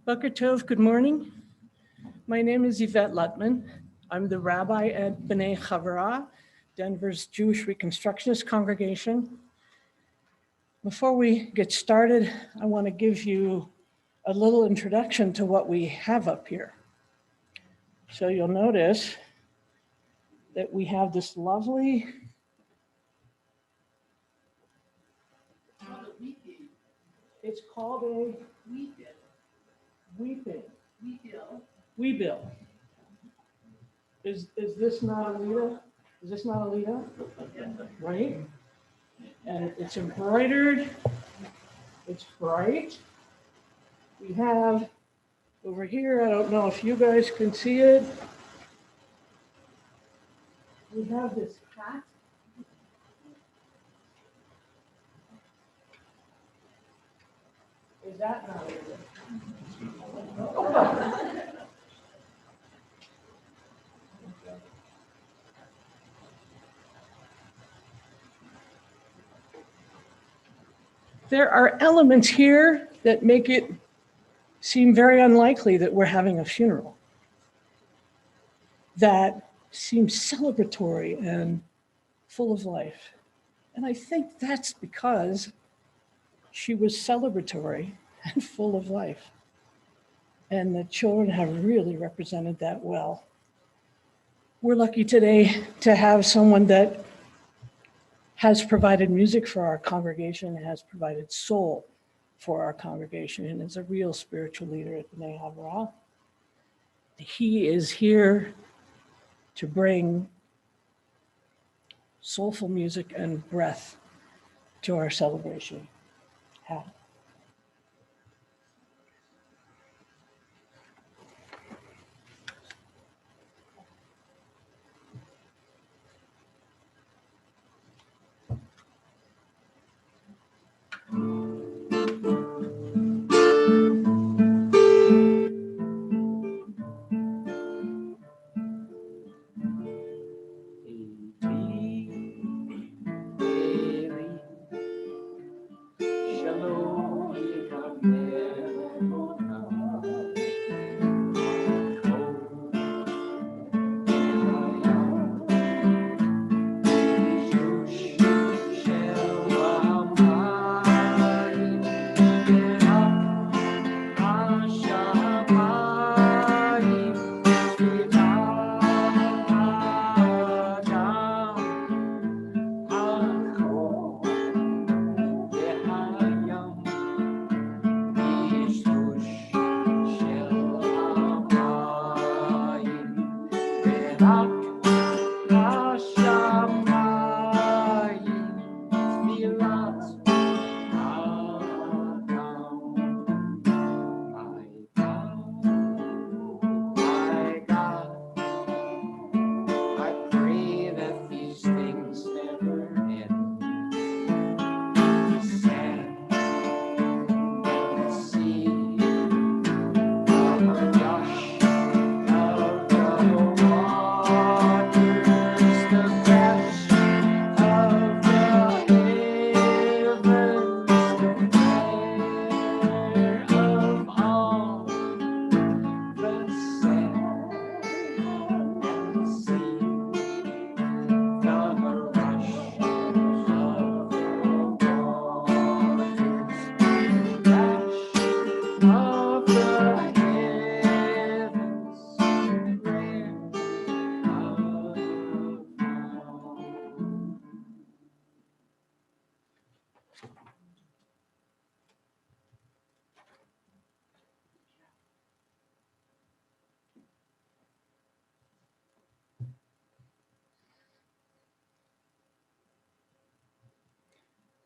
Boker Tov, good morning. My name is Yvette Lutman. I'm the rabbi at B'nai Chavurah, Denver's Jewish Reconstructionist congregation. Before we get started, I want to give you a little introduction to what we have up here. So you'll notice that we have this lovely it's called a Weebill. Is this not Alida? Is this not Alida? Right? And it's embroidered. It's bright. We have over here, I don't know if you guys can see it. We have this hat. Is that not Alida? There are elements here that make it seem very unlikely that we're having a funeral. That seems celebratory and full of life. And I think that's because she was celebratory and full of life. And the children have really represented that well. We're lucky today to have someone that has provided music for our congregation, has provided soul for our congregation, and is a real spiritual leader at B'nai Chavurah. He is here to bring soulful music and breath to our celebration.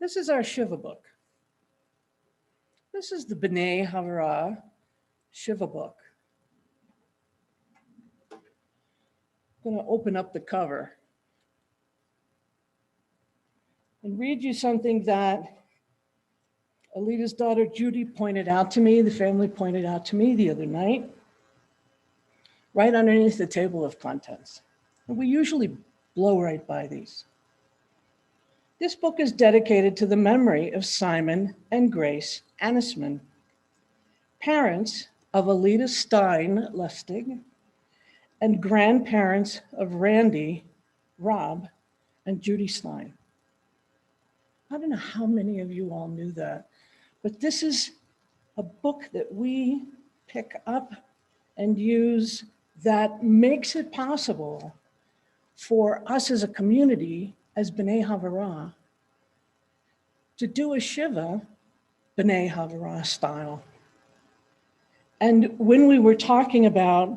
This is our Shiva book. This is the B'nai Chavurah Shiva book. I'm going to open up the cover and read you something that Alida's daughter Judy pointed out to me, the family pointed out to me the other night, right underneath the table of contents. And we usually blow right by these. This book is dedicated to the memory of Simon and Grace Annisman, parents of Alida Stein Lustig and grandparents of Randy, Rob, and Judy Stein. I don't know how many of you all knew that, but this is a book that we pick up and use that makes it possible for us as a community, as B'nai Havurah, to do a Shiva B'nai Havurah style. And when we were talking about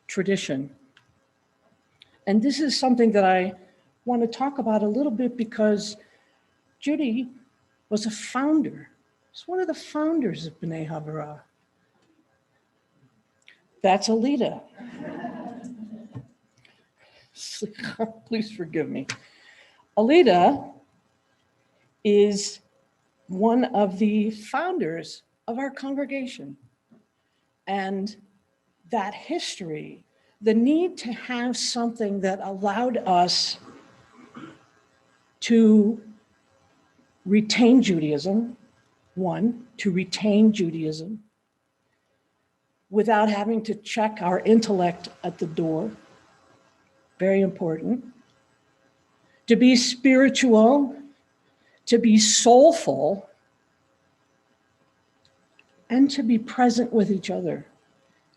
tradition, and this is something that I want to talk about a little bit because Judy was a founder. She's one of the founders of B'nai Havurah. That's Alida. Please forgive me. Alida is one of the founders of our congregation. And that history, the need to have something that allowed us to retain Judaism, to retain Judaism without having to check our intellect at the door, very important. To be spiritual, to be soulful, and to be present with each other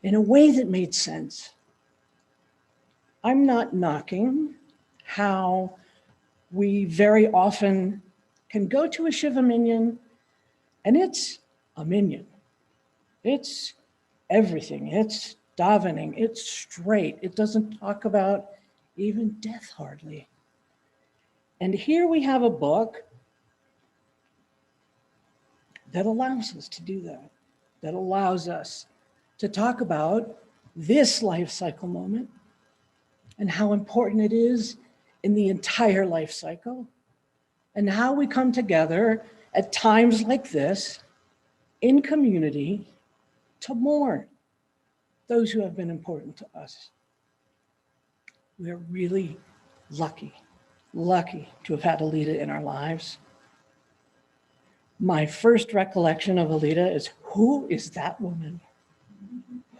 in a way that made sense. I'm not knocking how we very often can go to a Shiva minyan and it's a minyan. It's everything. It's davening. It's straight. It doesn't talk about even death hardly. And here we have a book that allows us to do that, that allows us to talk about this life cycle moment and how important it is in the entire life cycle, and how we come together at times like this in community to mourn those who have been important to us. We're really lucky to have had Alida in our lives. My first recollection of Alida is, who is that woman?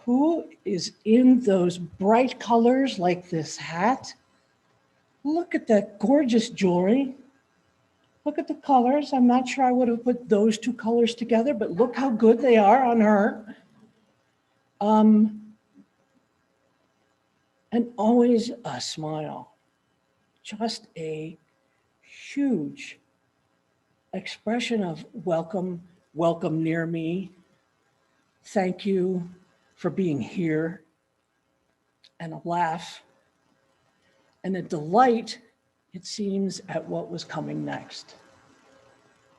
Who is in those bright colors like this hat? Look at that gorgeous jewelry. Look at the colors. I'm not sure I would have put those two colors together, but look how good they are on her. And always a smile. Just a huge expression of welcome, welcome near me. Thank you for being here. And a laugh and a delight, it seems, at what was coming next.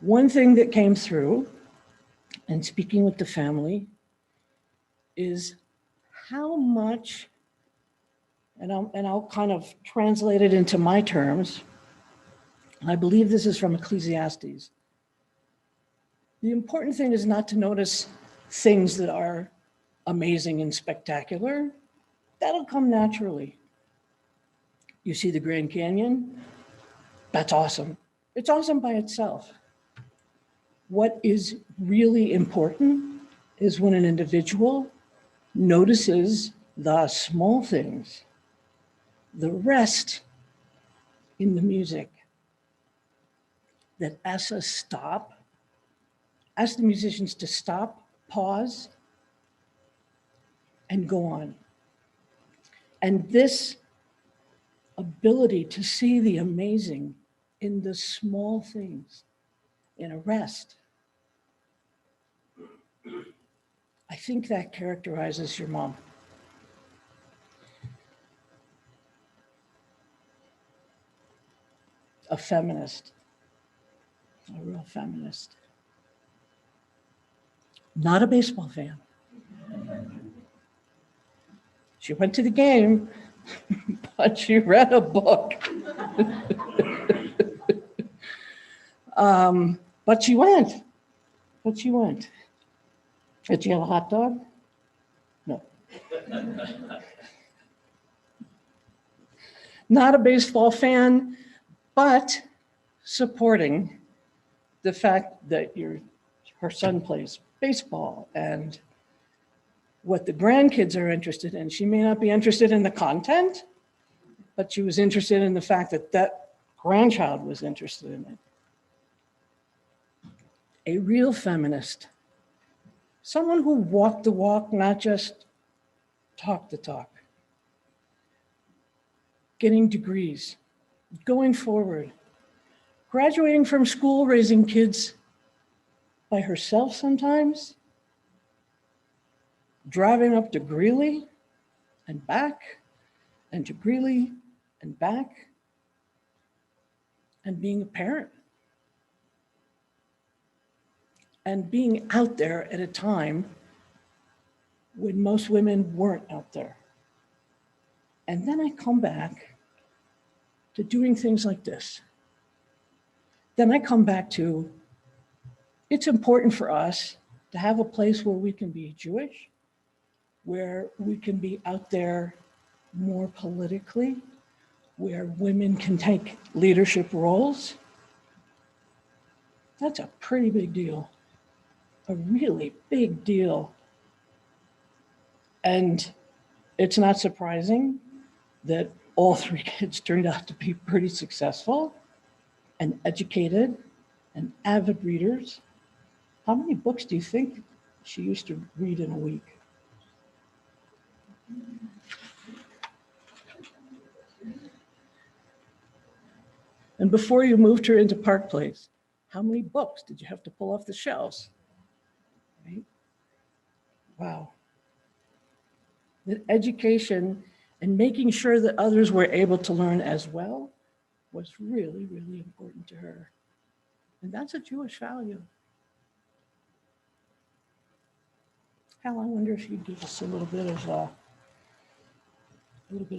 One thing that came through, and speaking with the family, is how much, and I'll kind of translate it into my terms. I believe this is from Ecclesiastes. The important thing is not to notice things that are amazing and spectacular. That'll come naturally. You see the Grand Canyon? That's awesome. It's awesome by itself. What is really important is when an individual notices the small things, the rest in the music that asks us stop, ask the musicians to stop, pause, and go on. And this ability to see the amazing in the small things, in a rest, I think that characterizes your mom. A feminist, a real feminist. Not a baseball fan. She went to the game, but she read a book. But she went. Did she have a hot dog? No. Not a baseball fan, but supporting the fact that her son plays baseball and what the grandkids are interested in. She may not be interested in the content, but she was interested in the fact that that grandchild was interested in it. A real feminist, someone who walked the walk, not just talked the talk. Getting degrees, going forward, graduating from school, raising kids by herself sometimes, driving up to Greeley and back, and to Greeley and back, and being a parent. And being out there at a time when most women weren't out there. And then I come back to doing things like this. Then I come back to, it's important for us to have a place where we can be Jewish, where we can be out there more politically, where women can take leadership roles. That's a pretty big deal, a really big deal. And it's not surprising that all three kids turned out to be pretty successful and educated and avid readers. How many books do you think she used to read in a week? And before you moved her into Park Place, how many books did you have to pull off the shelves? Right? Wow. That education and making sure that others were able to learn as well was really, really important to her. And that's a Jewish value. Hal, I wonder if you'd give us a little bit of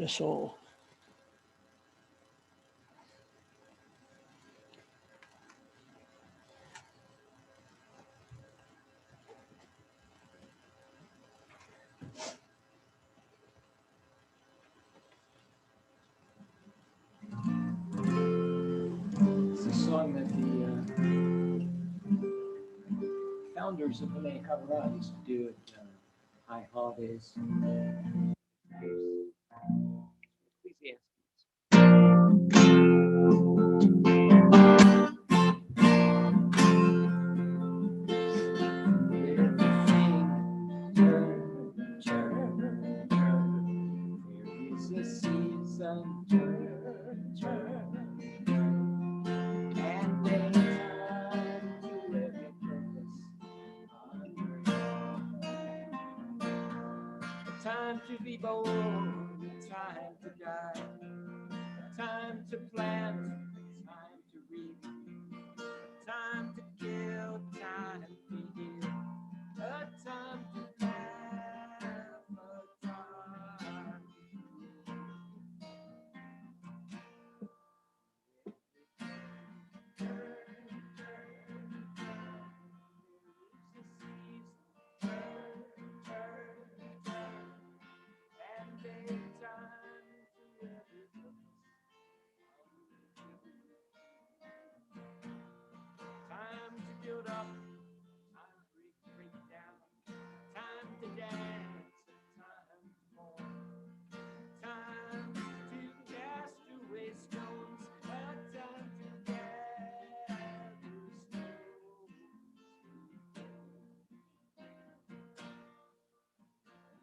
soul. It's a song that the founders of Himei Kabbalah used to do at high holidays. Ecclesiastes. Time to be born, time to die, time to plant, time to reap, time to kill, time to heal, a time to laugh, a time time to build up, time to break down, time to dance, time to mourn, time to cast away stones, a time to gather stones.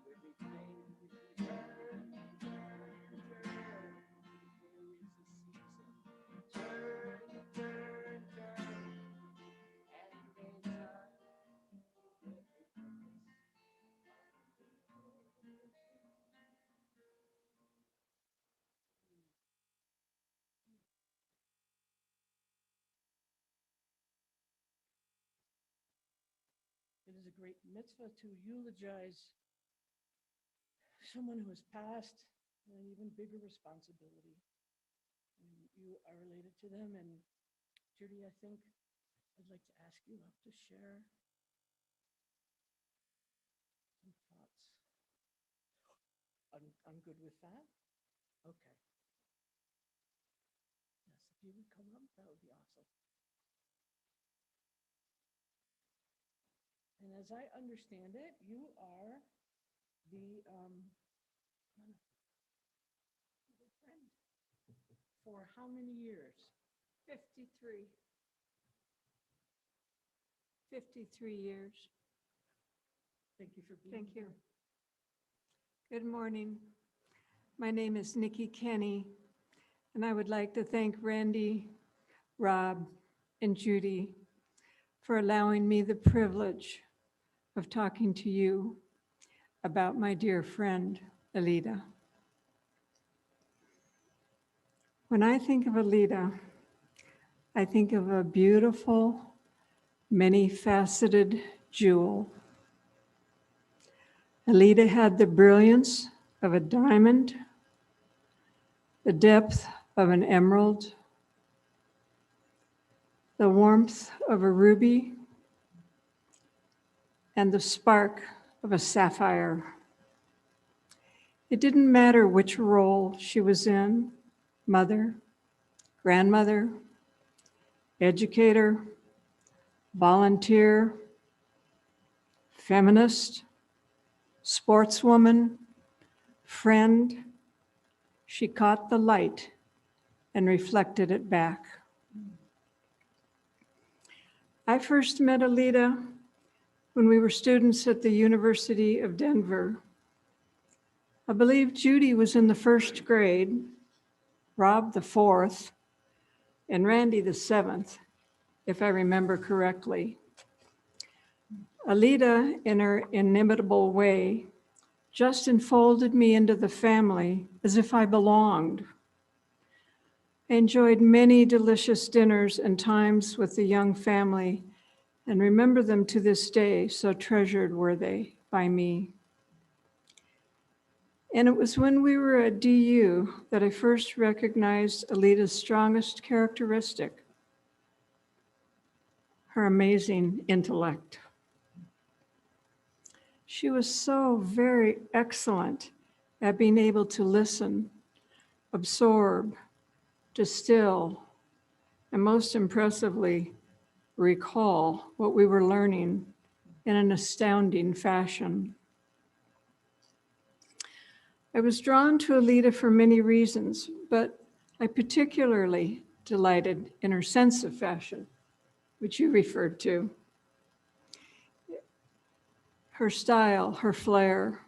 Everything turn, turn, turn. There is a season. Turn, turn, turn. It is a great mitzvah to eulogize someone who has passed, and an even bigger responsibility. And you are related to them. And Judy, I think I'd like to ask you up to share some thoughts. I'm good with that. Okay. Yes, if you would come up, that would be awesome. And as I understand it, you are the friend for how many years? 53. 53 years. Thank you for being Thank you. here. Good morning. My name is Nikki Kenny, and I would like to thank Randy, Rob, and Judy for allowing me the privilege of talking to you about my dear friend, Alida. When I think of Alida, I think of a beautiful, many-faceted jewel. Alida had the brilliance of a diamond, the depth of an emerald, the warmth of a ruby, and the spark of a sapphire. It didn't matter which role she was in, mother, grandmother, educator, volunteer, feminist, sportswoman, friend. She caught the light and reflected it back. I first met Alida when we were students at the University of Denver. I believe Judy was in the first grade, Rob the fourth, and Randy the seventh, if I remember correctly. Alida, in her inimitable way, just enfolded me into the family as if I belonged. I enjoyed many delicious dinners and times with the young family and remember them to this day, so treasured were they by me. And it was when we were at DU that I first recognized Alida's strongest characteristic, her amazing intellect. She was so very excellent at being able to listen, absorb, distill, and most impressively, recall what we were learning in an astounding fashion. I was drawn to Alida for many reasons, but I particularly delighted in her sense of fashion, which you referred to. Her style, her flair.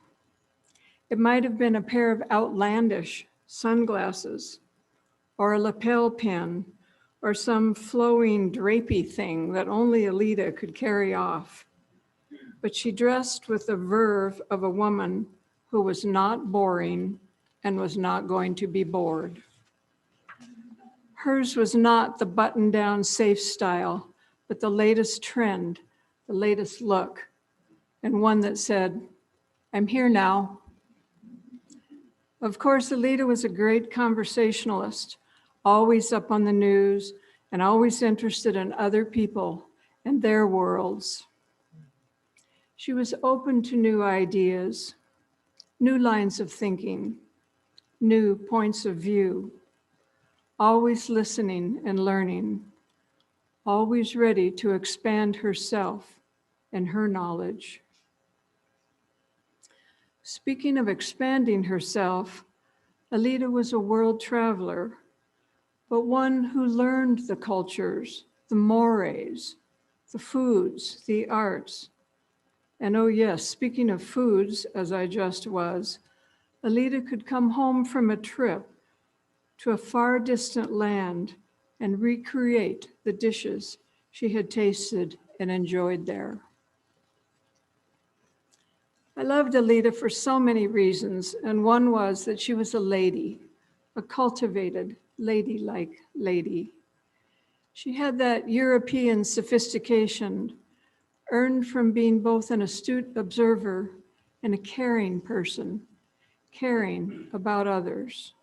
It might have been a pair of outlandish sunglasses, or a lapel pin, or some flowing drapey thing that only Alida could carry off. But she dressed with the verve of a woman who was not boring and was not going to be bored. Hers was not the button-down safe style, but the latest trend, the latest look, and one that said, "I'm here now." Of course, Alida was a great conversationalist, always up on the news and always interested in other people and their worlds. She was open to new ideas, new lines of thinking, new points of view, always listening and learning, always ready to expand herself and her knowledge. Speaking of expanding herself, Alida was a world traveler, but one who learned the cultures, the mores, the foods, the arts. And oh yes, speaking of foods, as I just was, Alida could come home from a trip to a far distant land and recreate the dishes she had tasted and enjoyed there. I loved Alida for so many reasons, and one was that she was a lady, a cultivated, ladylike lady. She had that European sophistication earned from being both an astute observer and a caring person, caring about others.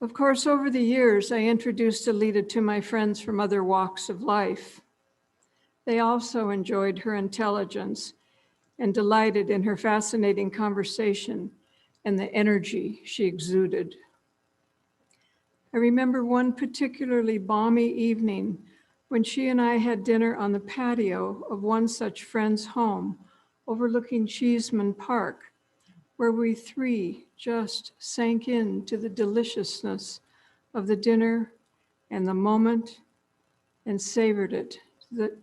Of course, over the years, I introduced Alida to my friends from other walks of life. They also enjoyed her intelligence and delighted in her fascinating conversation and the energy she exuded. I remember one particularly balmy evening when she and I had dinner on the patio of one such friend's home overlooking Cheeseman Park, where we three just sank into the deliciousness of the dinner and the moment and savored it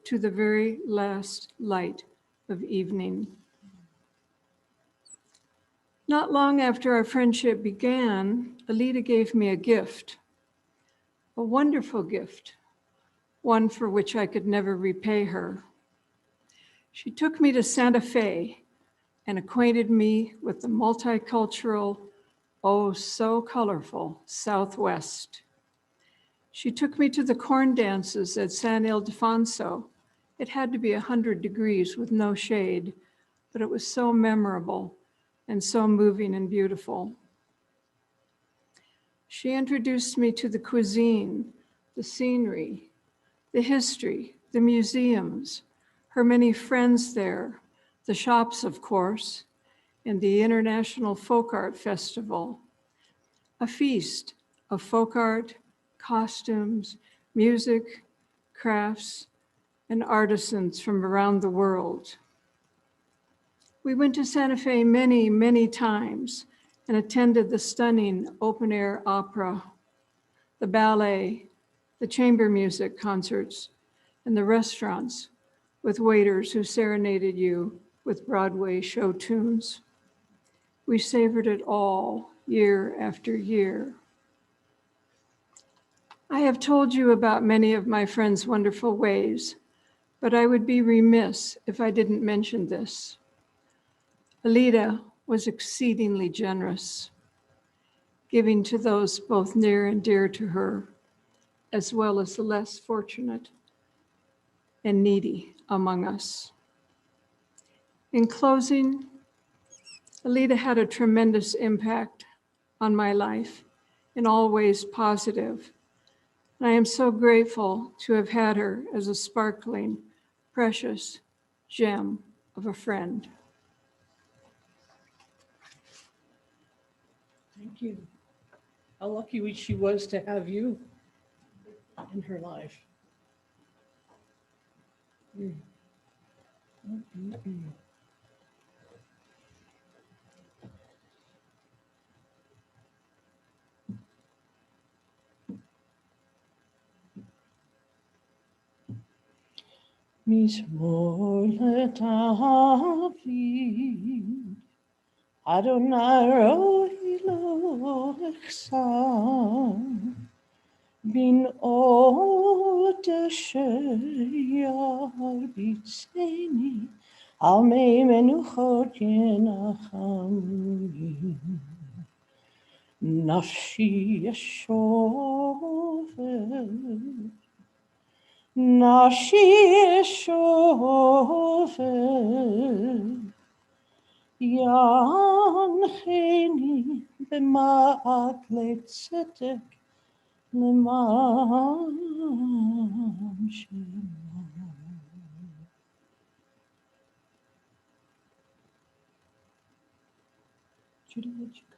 to the very last light of evening. Not long after our friendship began, Alida gave me a gift, a wonderful gift, one for which I could never repay her. She took me to Santa Fe and acquainted me with the multicultural, oh so colorful Southwest. She took me to the corn dances at San Ildefonso. It had to be 100 degrees with no shade, but it was so memorable and so moving and beautiful. She introduced me to the cuisine, the scenery, the history, the museums, her many friends there, the shops, of course, and the International Folk Art Festival, a feast of folk art, costumes, music, crafts, and artisans from around the world. We went to Santa Fe many, many times and attended the stunning open-air opera, the ballet, the chamber music concerts, and the restaurants with waiters who serenaded you with Broadway show tunes. We savored it all year after year. I have told you about many of my friends' wonderful ways, but I would be remiss if I didn't mention this. Alida was exceedingly generous, giving to those both near and dear to her, as well as the less fortunate and needy among us. In closing, Alida had a tremendous impact on my life, in all ways positive. And I am so grateful to have had her as a sparkling, precious gem of a friend. Thank you. How lucky she was to have you in her life. Mm. Mm-mm-mm. Mizmor leDavid, Adonai roi lo echsam, bin od sheyar bitzeni, al mei menuchot yenachami. Nafshi yeshovet, Nafshi yeshovet, Yancheni b'ma'at letzedek למען שמו. Judy, where'd you go?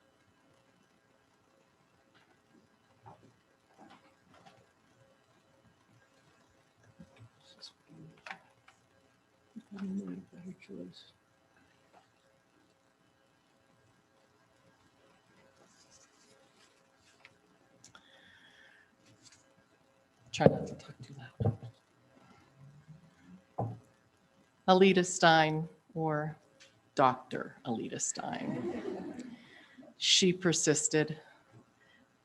I made a better choice. Try not to talk too loud. Alida Stein, or Dr. Alida Stein. She persisted.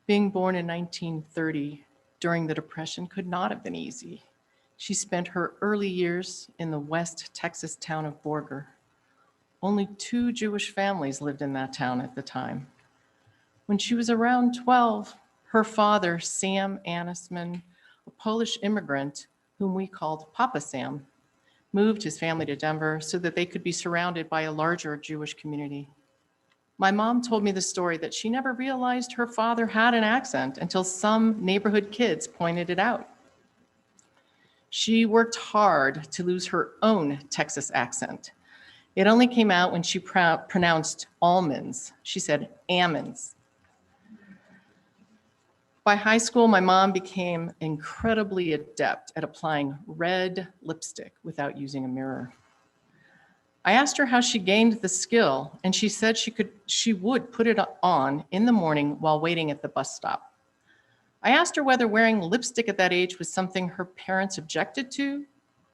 Being born in 1930 during the Depression could not have been easy. She spent her early years in the West Texas town of Borger. Only 2 Jewish families lived in that town at the time. When she was around 12, her father, Sam Anisman, a Polish immigrant whom we called Papa Sam, moved his family to Denver so that they could be surrounded by a larger Jewish community. My mom told me the story that she never realized her father had an accent until some neighborhood kids pointed it out. She worked hard to lose her own Texas accent. It only came out when she pronounced almonds. She said almonds. By high school, my mom became incredibly adept at applying red lipstick without using a mirror. I asked her how she gained the skill, and she said she would put it on in the morning while waiting at the bus stop. I asked her whether wearing lipstick at that age was something her parents objected to,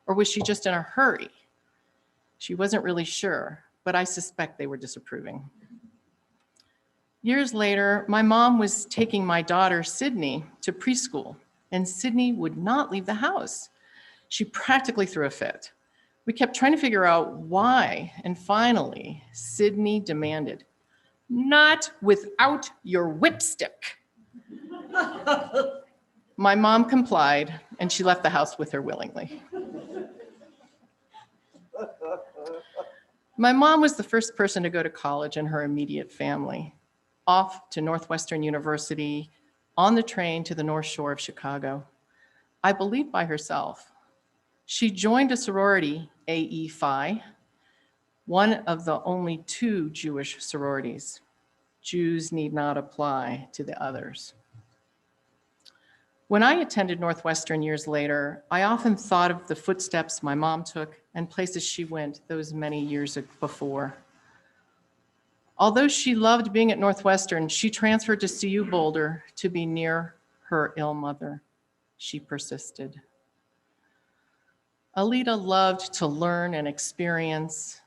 or was she just in a hurry? She wasn't really sure, but I suspect they were disapproving. Years later, my mom was taking my daughter, Sydney, to preschool, and Sydney would not leave the house. She practically threw a fit. We kept trying to figure out why, and finally, Sydney demanded, "Not without your whipstick." My mom complied, and she left the house with her willingly. My mom was the first person to go to college in her immediate family, off to Northwestern University on the train to the North Shore of Chicago. I believe by herself. She joined a sorority, AE Phi, one of the only 2 Jewish sororities. Jews need not apply to the others. When I attended Northwestern years later, I often thought of the footsteps my mom took and places she went those many years before. Although she loved being at Northwestern, she transferred to CU Boulder to be near her ill mother. She persisted. Alida loved to learn and experience,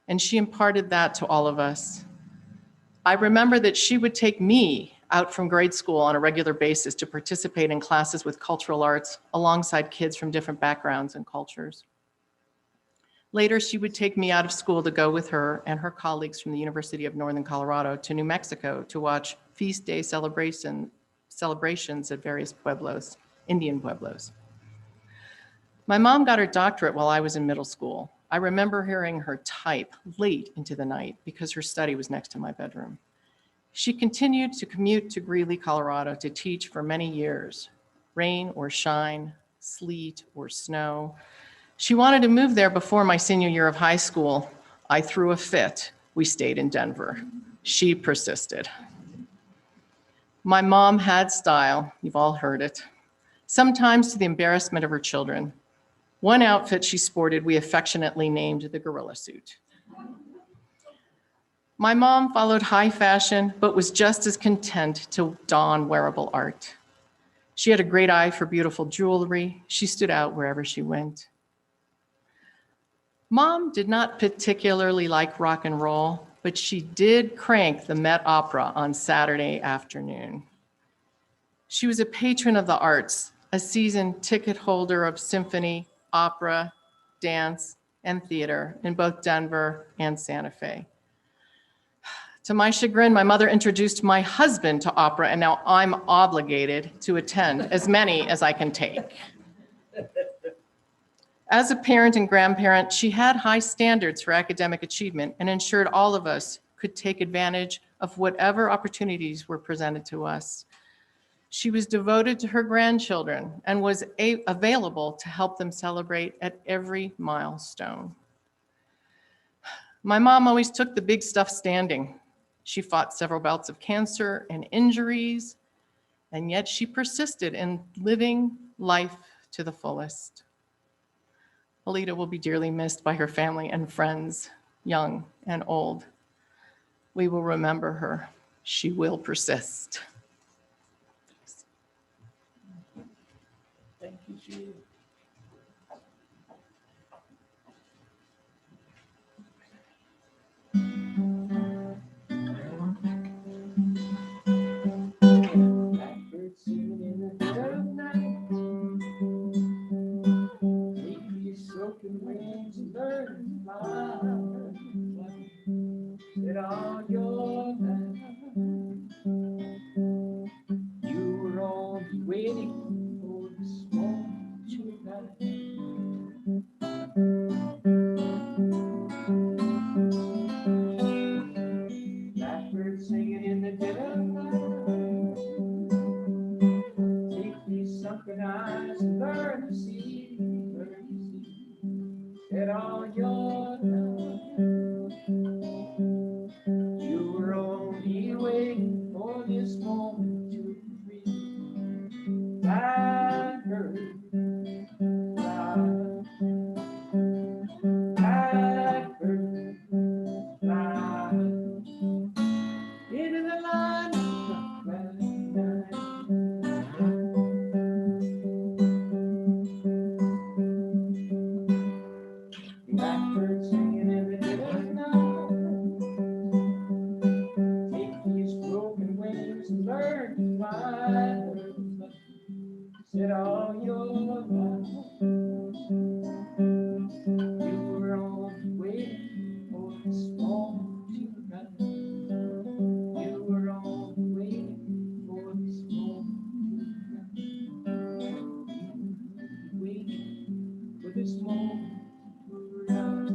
and she imparted that to all of us. I remember that she would take me out from grade school on a regular basis to participate in classes with cultural arts alongside kids from different backgrounds and cultures. Later, she would take me out of school to go with her and her colleagues from the University of Northern Colorado to New Mexico to watch feast day celebrations at various pueblos, Indian pueblos. My mom got her doctorate while I was in middle school. I remember hearing her type late into the night because her study was next to my bedroom. She continued to commute to Greeley, Colorado to teach for many years, rain or shine, sleet or snow. She wanted to move there before my senior year of high school. I threw a fit. We stayed in Denver. She persisted. My mom had style, you've all heard it, sometimes to the embarrassment of her children. One outfit she sported we affectionately named the gorilla suit. My mom followed high fashion, but was just as content to don wearable art. She had a great eye for beautiful jewelry. She stood out wherever she went. Mom did not particularly like rock and roll, but she did crank the Met Opera on Saturday afternoon. She was a patron of the arts, a season ticket holder of symphony, opera, dance, and theater in both Denver and Santa Fe. To my chagrin, my mother introduced my husband to opera, and now I'm obligated to attend as many as I can take. As a parent and grandparent, she had high standards for academic achievement and ensured all of us could take advantage of whatever opportunities were presented to us. She was devoted to her grandchildren and was available to help them celebrate at every milestone. My mom always took the big stuff standing. She fought several bouts of cancer and injuries, and yet she persisted in living life to the fullest. Alida will be dearly missed by her family and friends, young and old. We will remember her. She will persist. Thank you, Jude. Blackbird singing in the dead of night. Leaves soaking wings and birds fly. Sit on your lap. You were only waiting for this moment tonight. Blackbird singing in the dead of night. Take these sunken eyes and learn to see, that all your love. You were only waiting for this moment to breathe. Blackbird, fly. Blackbird, Blackbird singing every little night. Take these broken wings and learn to fly. Said all your life you were only waiting for this moment to run. You were only waiting for this moment to run. Waiting for this moment to run.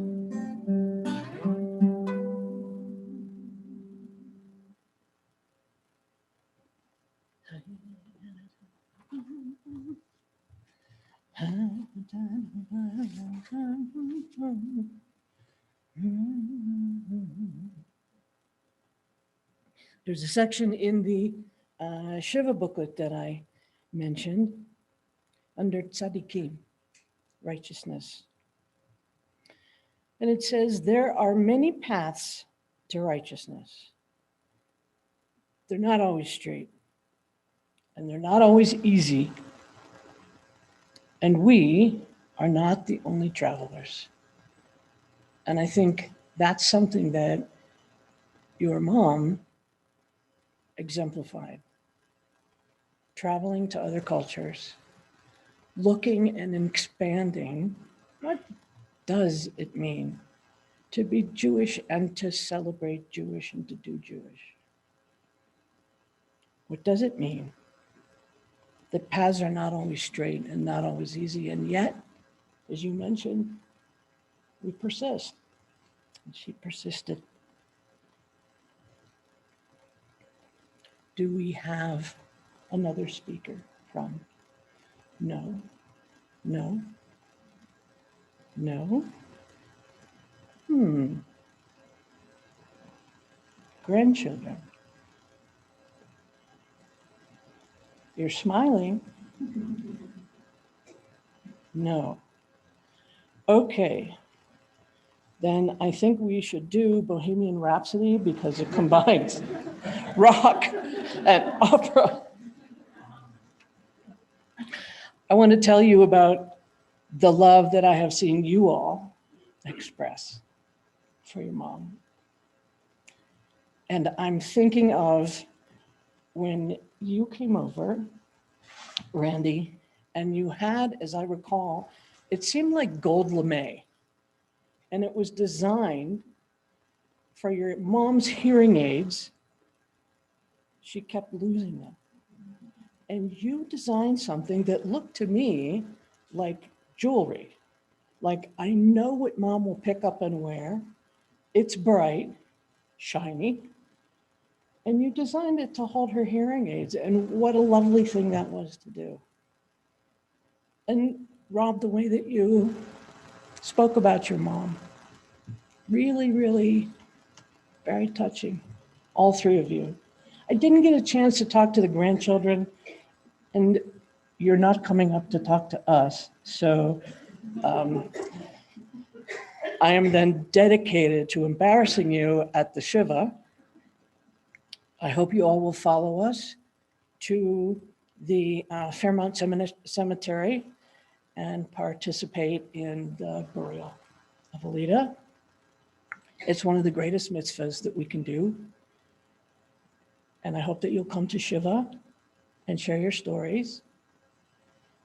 There's a section in the Shiva booklet that I mentioned under tzaddikim, righteousness. And it says, there are many paths to righteousness. They're not always straight, and they're not always easy. And we are not the only travelers. And I think that's something that your mom exemplified. Traveling to other cultures, looking and expanding, what does it mean to be Jewish and to celebrate Jewish and to do Jewish? What does it mean? The paths are not always straight and not always easy, and yet, as you mentioned, we persist. And she persisted. Do we have another speaker from? No, no, no. Grandchildren. You're smiling. No. Okay. Then I think we should do Bohemian Rhapsody because it combines rock and opera. I want to tell you about the love that I have seen you all express for your mom. And I'm thinking of when you came over, Randy, and you had, as I recall, it seemed like gold lame. And it was designed for your mom's hearing aids. She kept losing them. And you designed something that looked to me like jewelry. Like, I know what mom will pick up and wear. It's bright, shiny. And you designed it to hold her hearing aids. And what a lovely thing that was to do. And Rob, the way that you spoke about your mom, really, really very touching, all three of you. I didn't get a chance to talk to the grandchildren, and you're not coming up to talk to us. So I am then dedicated to embarrassing you at the Shiva. I hope you all will follow us to the Fairmount Cemetery and participate in the burial of Alida. It's one of the greatest mitzvahs that we can do. And I hope that you'll come to Shiva and share your stories.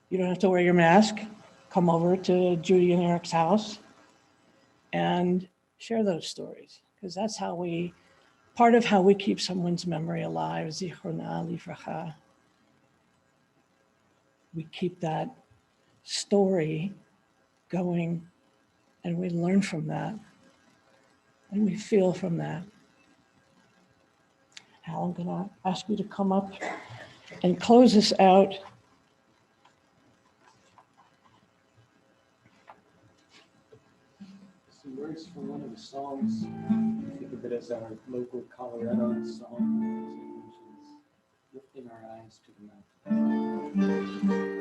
You don't have to wear your mask. Come over to Judy and Eric's house and share those stories, because that's how part of how we keep someone's memory alive, Zichrona Livracha. We keep that story going, and we learn from that, and we feel from that. Al, I'm gonna ask you to come up and close us out. Some words from one of the songs. Think of it as our local Colorado song, which is lifting our eyes to the mountains.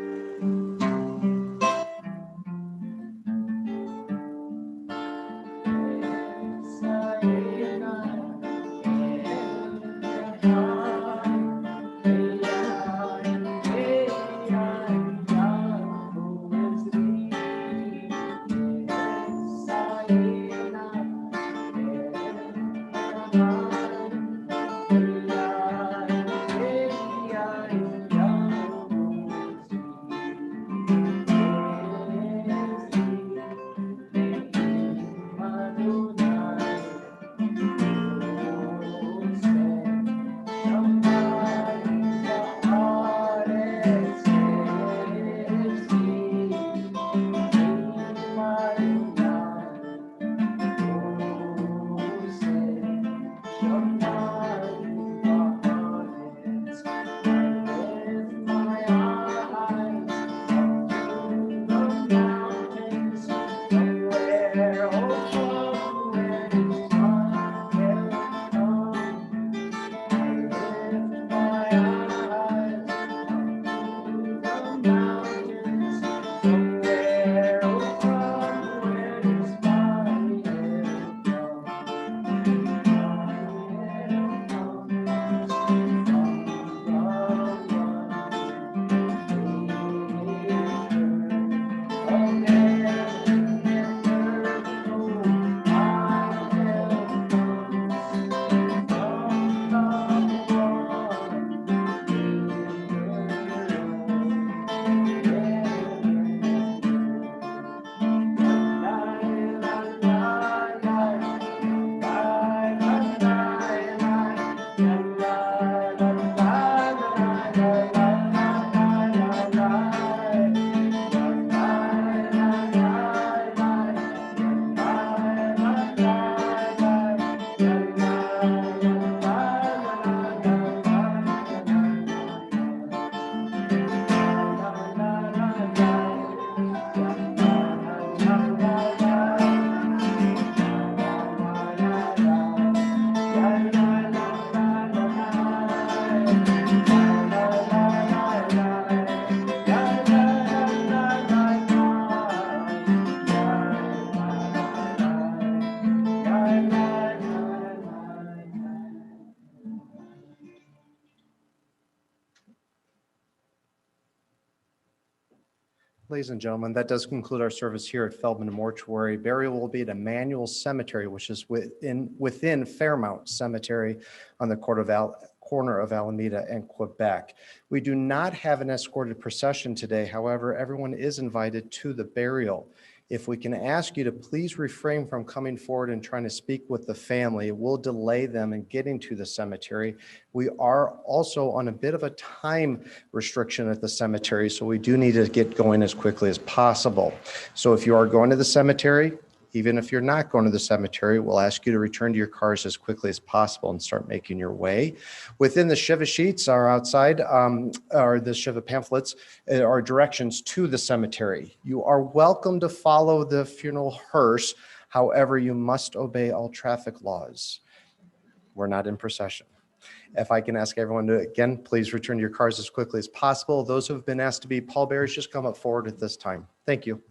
Ladies and gentlemen, that does conclude our service here at Feldman Mortuary. Burial will be at Emmanuel Cemetery, which is within Fairmount Cemetery on the corner of Alameda and Quebec. We do not have an escorted procession today. However, everyone is invited to the burial. If we can ask you to please refrain from coming forward and trying to speak with the family, it will delay them in getting to the cemetery. We are also on a bit of a time restriction at the cemetery, so we do need to get going as quickly as possible. So if you are going to the cemetery, even if you're not going to the cemetery, we'll ask you to return to your cars as quickly as possible and start making your way. Within the Shiva sheets are outside, or the Shiva pamphlets, are directions to the cemetery. You are welcome to follow the funeral hearse. However, you must obey all traffic laws. We're not in procession. If I can ask everyone to, again, please return to your cars as quickly as possible. Those who have been asked to be pallbearers, just come up forward at this time. Thank you.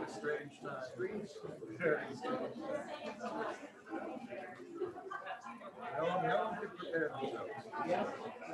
Strange times. No one could prepare themselves.